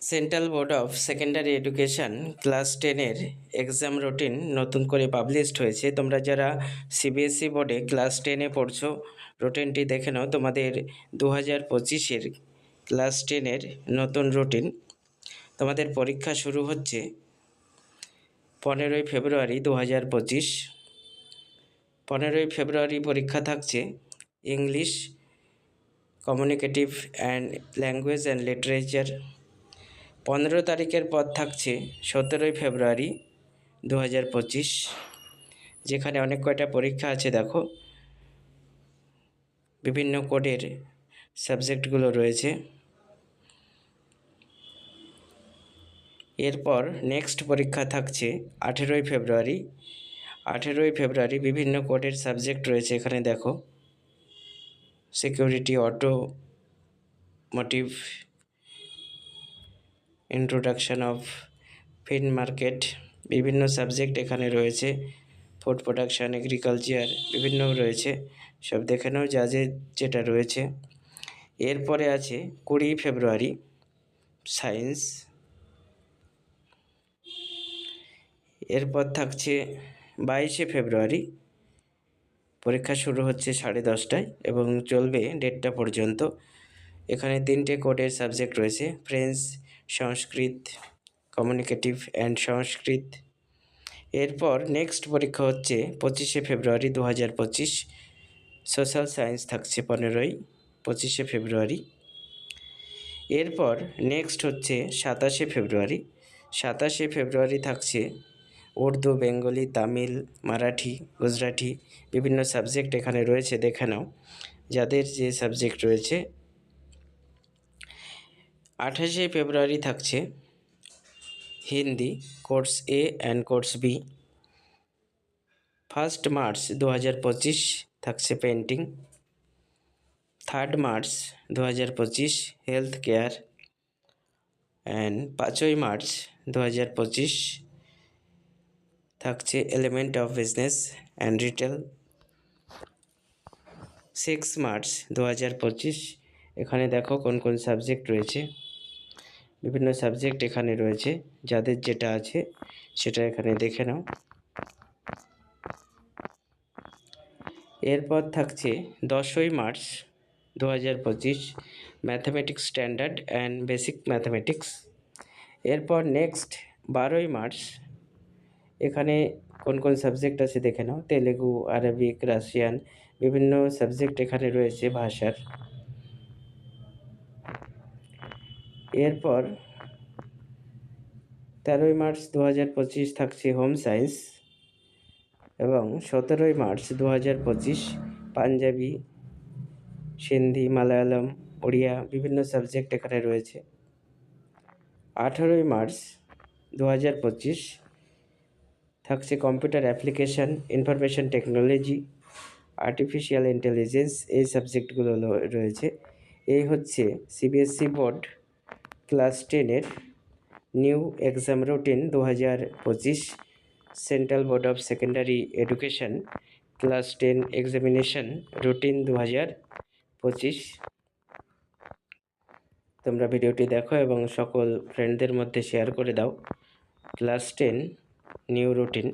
Central board of secondary education class 10-এর exam routine নতুন করে পাবলিশড হয়েছে। তোমরা যারা সিবিএসই বোর্ডে ক্লাস 10-এ পড়ছো, রুটিনটি দেখে নাও। তোমাদের 2025-এর ক্লাস 10-এর নতুন রুটিন। তোমাদের পরীক্ষা শুরু হচ্ছে 15ই ফেব্রুয়ারি 2025। 15ই ফেব্রুয়ারি পরীক্ষা থাকছে English, communicative and language and literature. 15 তারিখের পর থাকছে 17ই ফেব্রুয়ারি 2025, যেখানে অনেক কয়টা পরীক্ষা আছে। দেখো, বিভিন্ন কোডের সাবজেক্টগুলো রয়েছে। এরপর নেক্সট পরীক্ষা থাকছে 18ই ফেব্রুয়ারি। 18ই ফেব্রুয়ারি বিভিন্ন কোডের সাবজেক্ট রয়েছে। এখানে দেখো, security, automotive, introduction of fin market, বিভিন্ন সাবজেক্ট এখানে রয়েছে। ফুড প্রোডাকশান, এগ্রিকালচার, বিভিন্ন রয়েছে। সব দেখে নাও যা যেটা রয়েছে। এরপরে আছে 20 ফেব্রুয়ারি সায়েন্স। এরপর থাকছে 22শে ফেব্রুয়ারি, পরীক্ষা শুরু হচ্ছে 10:30টায় এবং চলবে 1:30টা পর্যন্ত। এখানে 3টে কোডের সাবজেক্ট রয়েছে: ফ্রেঞ্চ, সংস্কৃত, কমিউনিকেটিভ অ্যান্ড সংস্কৃত। এরপর নেক্সট পরীক্ষা হচ্ছে 25শে ফেব্রুয়ারি 2025। সোশ্যাল সায়েন্স থাকছে 25শে ফেব্রুয়ারি। এরপর নেক্সট হচ্ছে 27শে ফেব্রুয়ারি। 27শে ফেব্রুয়ারি থাকছে উর্দু, বেঙ্গলি, তামিল, মারাঠি, গুজরাটি, বিভিন্ন সাবজেক্ট এখানে রয়েছে। দেখে নাও যাদের যে সাবজেক্ট রয়েছে। 28শে ফেব্রুয়ারি থাকছে Hindi, course A and course B. 1 March 2025 থাকছে painting. 3 March 2025 health care. And 5ই মার্চ 2025 থাকছে element of business and retail. 6 March 2025 এখানে দেখো কোন কোন সাবজেক্ট রয়েছে। বিভিন্ন সাবজেক্ট এখানে রয়েছে, যাদের যেটা আছে সেটা এখানে দেখে নাও। এরপর থাকছে 10ই March 2025 mathematics standard and basic mathematics. এরপর নেক্সট 12ই মার্চ, এখানে কোন কোন সাবজেক্ট আছে দেখে নাও। তেলেগু, আরবিক, রাশিয়ান, বিভিন্ন সাবজেক্ট এখানে রয়েছে ভাষার। এরপর 13ই মার্চ 2025 থাকছে হোম সায়েন্স এবং 17ই মার্চ 2025 পাঞ্জাবি, সিন্ধি, মালায়ালাম, ওড়িয়া, বিভিন্ন সাবজেক্ট এখানে রয়েছে। 18ই মার্চ 2025 থাকছে computer application, information technology, artificial intelligence, এই সাবজেক্টগুলো রয়েছে। এই হচ্ছে সিবিএসই বোর্ড ক্লাস 10-এর new exam routine 2025, central board of secondary education class 10 examination routine 2025। তোমরা ভিডিওটি দেখো এবং সকল ফ্রেন্ডদের মধ্যে শেয়ার করে দাও। Class 10 new routine.